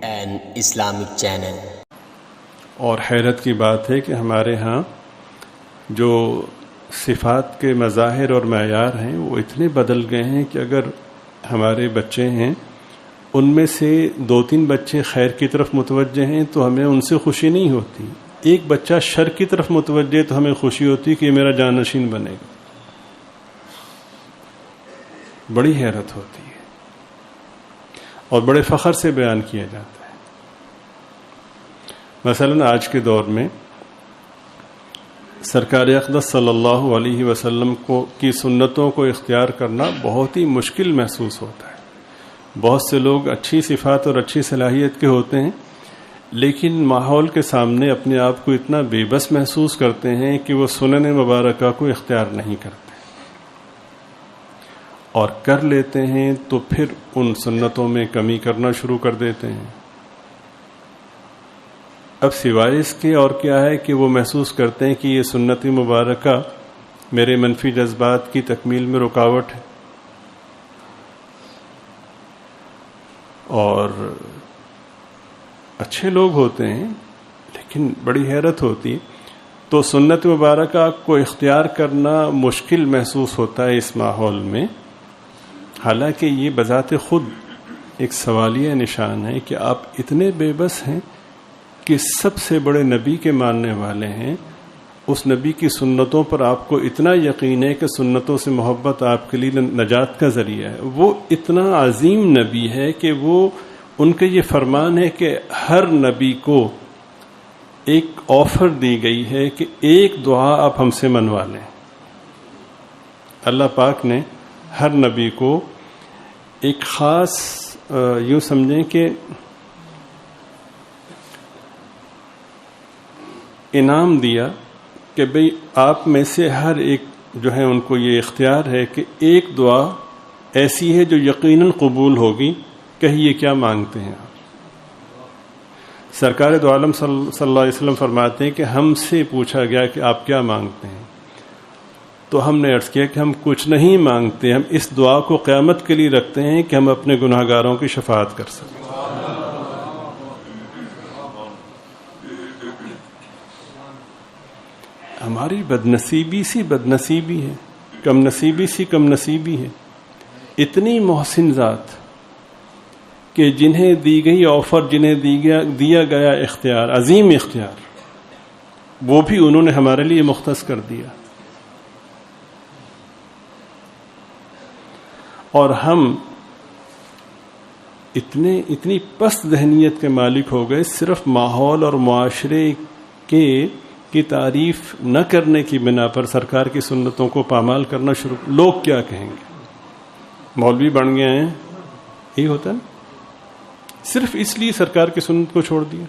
an Islamic channel. اور حیرت کی بات ہے کہ ہمارے ہاں جو صفات کے مظاہر اور معیار ہیں وہ اتنے بدل گئے ہیں کہ اگر ہمارے بچے ہیں ان میں سے 2-3 بچے خیر کی طرف متوجہ ہیں تو ہمیں ان سے خوشی نہیں ہوتی. ایک بچہ شر کی طرف متوجہ تو ہمیں خوشی ہوتی کہ یہ میرا جانشین بنے گا. بڑی حیرت ہوتی ہے اور بڑے فخر سے بیان کیا جاتا ہے. مثلا آج کے دور میں سرکار اقدس صلی اللہ علیہ وسلم کی سنتوں کو اختیار کرنا بہت ہی مشکل محسوس ہوتا ہے. بہت سے لوگ اچھی صفات اور اچھی صلاحیت کے ہوتے ہیں لیکن ماحول کے سامنے اپنے آپ کو اتنا بے بس محسوس کرتے ہیں کہ وہ سنن مبارکہ کو اختیار نہیں کرتے اور کر لیتے ہیں تو پھر ان سنتوں میں کمی کرنا شروع کر دیتے ہیں. اب سوائے اس کے اور کیا ہے کہ وہ محسوس کرتے ہیں کہ یہ سنت مبارکہ میرے منفی جذبات کی تکمیل میں رکاوٹ ہے. اور اچھے لوگ ہوتے ہیں لیکن بڑی حیرت ہوتی تو سنت مبارکہ کو اختیار کرنا مشکل محسوس ہوتا ہے اس ماحول میں. حالانکہ یہ بذات خود ایک سوالیہ نشان ہے کہ آپ اتنے بے بس ہیں کہ سب سے بڑے نبی کے ماننے والے ہیں. اس نبی کی سنتوں پر آپ کو اتنا یقین ہے کہ سنتوں سے محبت آپ کے لیے نجات کا ذریعہ ہے. وہ اتنا عظیم نبی ہے کہ وہ ان کا یہ فرمان ہے کہ ہر نبی کو ایک آفر دی گئی ہے کہ ایک دعا آپ ہم سے منوا لیں. اللہ پاک نے ہر نبی کو ایک خاص یوں سمجھیں کہ انعام دیا کہ بھئی آپ میں سے ہر ایک جو ہے ان کو یہ اختیار ہے کہ ایک دعا ایسی ہے جو یقیناً قبول ہوگی. کہیے کیا مانگتے ہیں آپ؟ سرکار دو عالم صلی اللہ علیہ وسلم فرماتے ہیں کہ ہم سے پوچھا گیا کہ آپ کیا مانگتے ہیں تو ہم نے عرض کیا کہ ہم کچھ نہیں مانگتے. ہم اس دعا کو قیامت کے لیے رکھتے ہیں کہ ہم اپنے گناہ گاروں کی شفاعت کر سکیں. ہماری بدنصیبی سی بدنصیبی ہے, کم نصیبی سی کم نصیبی ہے. اتنی محسن ذات کہ جنہیں دی گئی آفر, جنہیں دیا گیا اختیار, عظیم اختیار, وہ بھی انہوں نے ہمارے لیے مختص کر دیا. اور ہم اتنی پست ذہنیت کے مالک ہو گئے صرف ماحول اور معاشرے کی تعریف نہ کرنے کی بنا پر سرکار کی سنتوں کو پامال کرنا شروع. لوگ کیا کہیں گے, مولوی بن گئے ہیں, یہی ہوتا ہے. صرف اس لیے سرکار کی سنت کو چھوڑ دیا.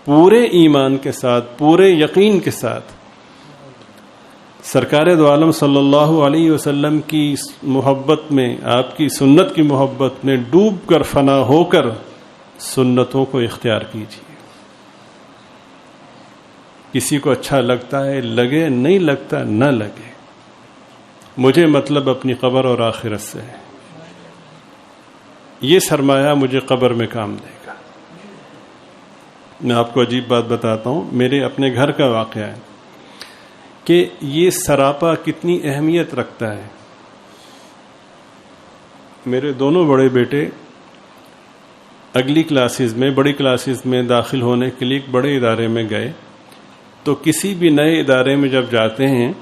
پورے ایمان کے ساتھ, پورے یقین کے ساتھ سرکار دو عالم صلی اللہ علیہ وسلم کی محبت میں, آپ کی سنت کی محبت میں ڈوب کر فنا ہو کر سنتوں کو اختیار کیجیے. کسی کو اچھا لگتا ہے لگے, نہیں لگتا نہ لگے, مجھے مطلب اپنی قبر اور آخرت سے ہے. یہ سرمایہ مجھے قبر میں کام دے گا. میں آپ کو عجیب بات بتاتا ہوں, میرے اپنے گھر کا واقعہ ہے کہ یہ سراپا کتنی اہمیت رکھتا ہے. میرے دونوں بڑے بیٹے اگلی کلاسز میں, بڑی کلاسز میں داخل ہونے کے لیے ایک بڑے ادارے میں گئے. تو کسی بھی نئے ادارے میں جب جاتے ہیں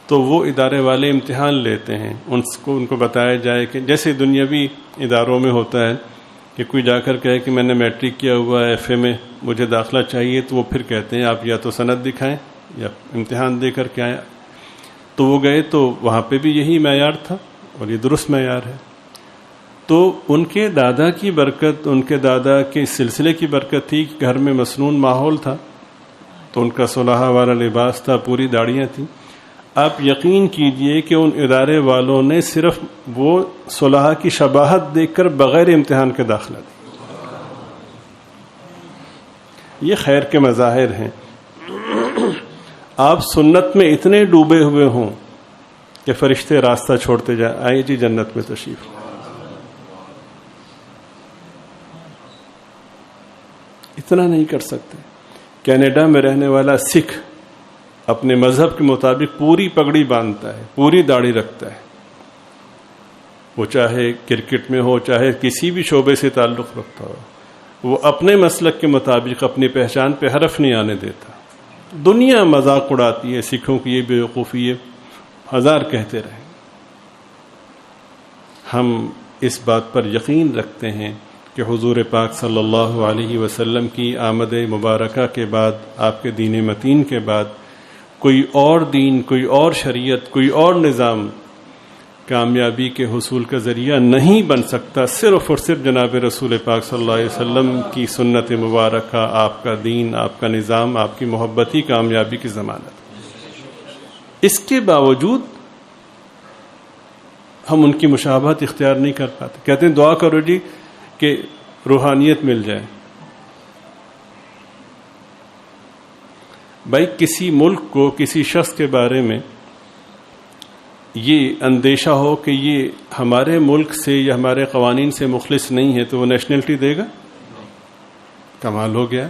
تو وہ ادارے والے امتحان لیتے ہیں. ان کو بتایا جائے کہ جیسے دنیاوی اداروں میں ہوتا ہے کہ کوئی جا کر کہے کہ میں نے میٹرک کیا ہوا ہے, ایف اے میں مجھے داخلہ چاہیے, تو وہ پھر کہتے ہیں آپ یا تو سند دکھائیں یا امتحان دے کر کے آئیں. تو وہ گئے تو وہاں پہ بھی یہی معیار تھا اور یہ درست معیار ہے. تو ان کے دادا کی برکت, ان کے دادا کے سلسلے کی برکت تھی کہ گھر میں مسنون ماحول تھا. تو ان کا صلحہ والا لباس تھا, پوری داڑیاں تھیں. آپ یقین کیجئے کہ ان ادارے والوں نے صرف وہ صلحہ کی شباہت دیکھ کر بغیر امتحان کے داخلہ دی. یہ خیر کے مظاہر ہیں. آپ سنت میں اتنے ڈوبے ہوئے ہوں کہ فرشتے راستہ چھوڑتے جائیں, آئیے جی جنت میں تشریف. اتنا نہیں کر سکتے. کینیڈا میں رہنے والا سکھ اپنے مذہب کے مطابق پوری پگڑی باندھتا ہے, پوری داڑھی رکھتا ہے, وہ چاہے کرکٹ میں ہو چاہے کسی بھی شعبے سے تعلق رکھتا ہو, وہ اپنے مسلک کے مطابق اپنی پہچان پہ حرف نہیں آنے دیتا. دنیا مذاق اڑاتی ہے سکھوں کی, یہ بیوقوفی ہے, ہزار کہتے رہیں. ہم اس بات پر یقین رکھتے ہیں کہ حضور پاک صلی اللہ علیہ وسلم کی آمد مبارکہ کے بعد, آپ کے دین متین کے بعد, کوئی اور دین, کوئی اور شریعت, کوئی اور نظام کامیابی کے حصول کا ذریعہ نہیں بن سکتا. صرف اور صرف جناب رسول پاک صلی اللہ علیہ وسلم کی سنت مبارکہ, آپ کا دین, آپ کا نظام, آپ کی محبت ہی کامیابی کی ضمانت. اس کے باوجود ہم ان کی مشابہت اختیار نہیں کر پاتے. کہتے ہیں دعا کرو جی کہ روحانیت مل جائے. بھائی کسی ملک کو کسی شخص کے بارے میں یہ اندیشہ ہو کہ یہ ہمارے ملک سے یا ہمارے قوانین سے مخلص نہیں ہے تو وہ نیشنلٹی دے گا؟ کمال ہو گیا.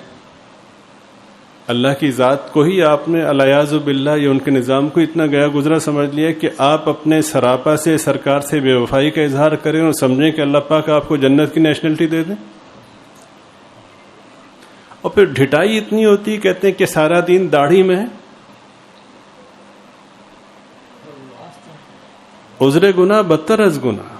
اللہ کی ذات کو ہی آپ نے الیاذ باللہ یا ان کے نظام کو اتنا گیا گزرا سمجھ لیا کہ آپ اپنے سراپا سے سرکار سے بے وفائی کا اظہار کریں اور سمجھیں کہ اللہ پاک آپ کو جنت کی نیشنلٹی دے دیں. اور پھر ڈھٹائی اتنی ہوتی, کہتے ہیں کہ سارا دین داڑھی میں ہے. عذر گناہ بدتر از گناہ.